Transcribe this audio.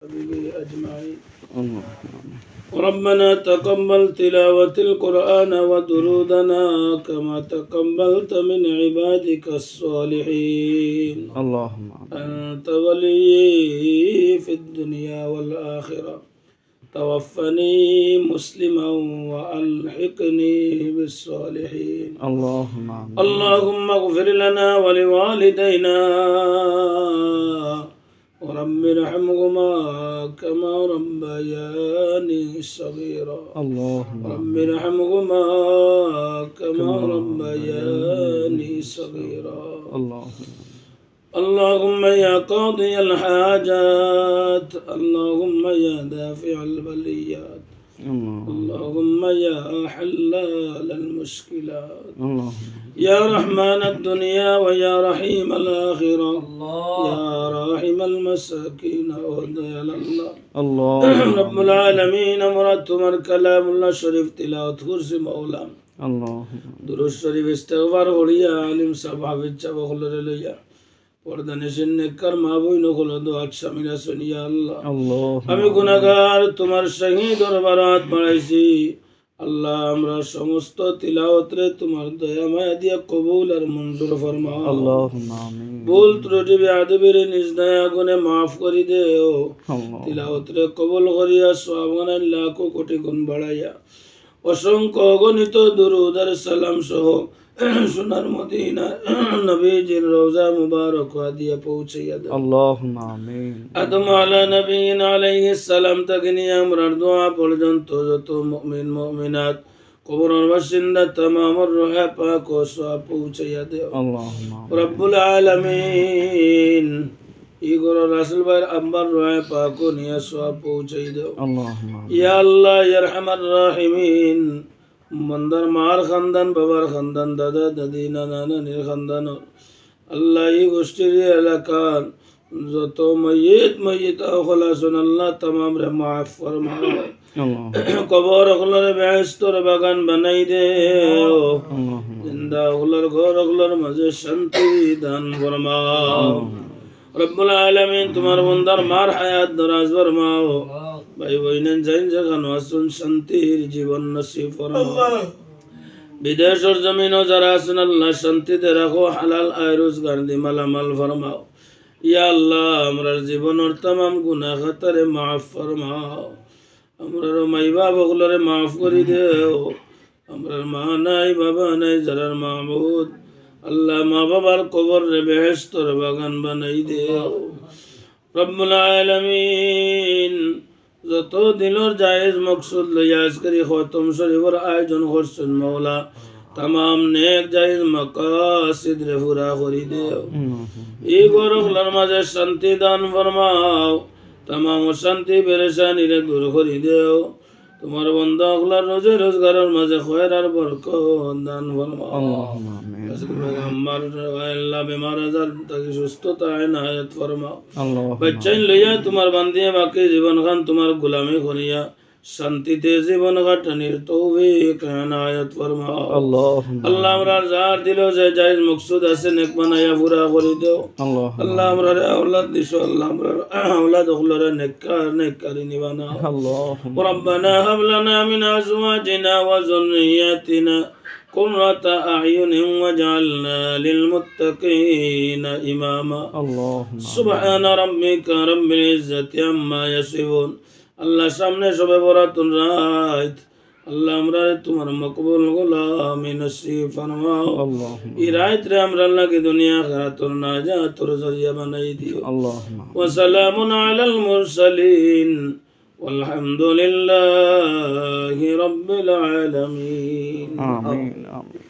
وصحبه أجمعين. ربنا تقبل تلاوة القرآن ودرودنا كما تقبلت من عبادك الصالحين. اللهم أنت ولي في الدنيا والآخرة. توفني مسلما وألحقني بالصالحين. اللهم اغفر لنا ولوالدينا ورب ارحمهما كما ربياني صغيرا. رب ارحمهما كما ربياني صغيرا. اللهم يا قاضي الحاجات، اللهم يا دافع البليات، اللهم يا حلال المشكلات، يا رحمن الدنيا ويا رحيم الآخرة، يا راحم المساكين وديال الله رب العالمين. مراد تمر كلام الله شريف تلاوت كرسي مولا درود شريف استغفار وليا عالم سبع بيتشا بخلر ليا পর্দানিসীন নেককার মা বোন হলো দোয়াত শামিলা শুনিয়া আল্লাহ আমি গুনাহগার তোমার শাহী দরবারাত বাড়াইছি আল্লাহ আমরা সমস্ত তিলাওয়াতরে তোমার দয়া মায়া দিয়া কবুল আর মঞ্জুর ফরমাও। আল্লাহুম্মা আমিন। ভুল ত্রুটি বেয়াদবির নিজ দয়া গুণে মাফ করে দেও। তিলাওয়াতরে কবুল করিয়া সওয়াব লাখো কোটি গুণ বাড়াইয়া অসংখ্য অগণিত দুরূদ আর সালাম সহ সোনার মদিনা নবীজির রওজা মুবারক দিয়া পৌঁছাইয়া দাও। আল্লাহুম্মা আমিন। আদম আলা নবীন আলাইহিস সালাম থেকে নিয়ে আমরার দোয়া পর্যন্ত যত মুমিন মুমিনাত কবরের বাসিন্দা তামামের রূহ পাক ও সওয়াব পৌঁছাইয়া দাও। আল্লাহুম্মা রব্বুল আলামিন ইগর রাসূল ভাই আব্বার রূহ পাক ও নিয়ে সওয়াব পৌঁছাই দাও। আল্লাহুম্মা ইয়া আল্লাহ ইয়া আরহামার রাহিমিন। মন্দার মার খানদান বাবার খানদান দাদা দাদি নানা নানির খানদান আল্লাহ এই গোষ্ঠীর এলাকার যত ময়িত আখলাসন আল্লাহ तमाम রে মাফ ফরমাও। কবর অখলরে বেহেশতর বাগান বানাই দেও। জিন্দা অখলর ঘর অখলর মাঝে শান্তি দান ফরমাও। রব্বুল আলামিন তোমার বন্দার মার হায়াত দরাজ ফরমাও। ভাই বইনেন যাইন যেখানে আসুন শান্তির জীবন নসিব ফরমাও। বিদেশের জমিনও যারা আছেন আল্লাহ শান্তিতে রাখো, হালাল আয় রোজগার দি মালামাল ফরমাও। ইয়া আল্লাহ আমরার জীবনের तमाम গুনাহ খাতারে মাফ ফরমাও। আমরার মাই বাবা গুলোরে মাফ করে দেও। আমরার মা নাই বাবা নাই যারার মাবুদ আল্লাহ মা বাবার কবর রে বেহেশতর বাগান বানাই দেও। রব্বুল আলামিন যত দিলর জায়েজ মকসুদ লইয়া আজকের খতম শরীফের আয়োজন করছেন মাওলা तमाम নেক জায়েজ মাকাসিদ রে পুরা করি দেও। এই গরগুলোর মাঝে শান্তি দান ফরমাও। तमाम শান্তি পেরেশানি রে দূর করে দেও। তোমার বান্দা গুলার রোজে রোজগারের মাঝে খয়র আর বরকত দান ফরমাও। আল্লাহুম্মা আমিন। আমার আল্লাহ বেমার আজার থেকে সুস্থতা ইনায়াত ফরমাও। আল্লাহুম্মা বাচ্চাইন লইয়া তোমার বান্দিয়া বাকি জীবন খান তোমার গোলামি করিয়া শান্তিতে জীবন কাটানোর তৌফিক ইনায়াত ফরমাও। আল্লাহুম্মা আল্লাহ আমরা যার দিল যে জায়েজ মকসুদ আছে নেক বানায়া পুরা করে দাও। আল্লাহ আমরা আওলাদ দিছো আল্লাহ আমরা আওলাদ গুলোরে নেককারিনী বানাও। আল্লাহুম্মা রব্বানা হাব লানা মিন আজওয়াজিনা ওয়া যুররিয়াতিনা কুররাতা আ'য়ুনিন ওয়াজআলনা লিল মুত্তাকিনা ইমামা। আল্লাহুম্মা সুবহানা রাব্বিকা রাব্বিল ইজ্জাতি আম্মা ইয়াসিফুন। আল্লাহ সামনে সবে বরাতুল রাত আল্লাহ আমরা তোমার মকবুল গোলামি নসিব ফরমাও। এই রাত রে আমরা লাগে দুনিয়া আখিরাতুর নাজাতুর জরিয়া বানাই দিও। আল্লাহুম্মা ওয়া সালামুন আলাল মুরসালিন ওয়ালহামদুলিল্লাহি রাব্বিল আলামিন। আমিন আমিন।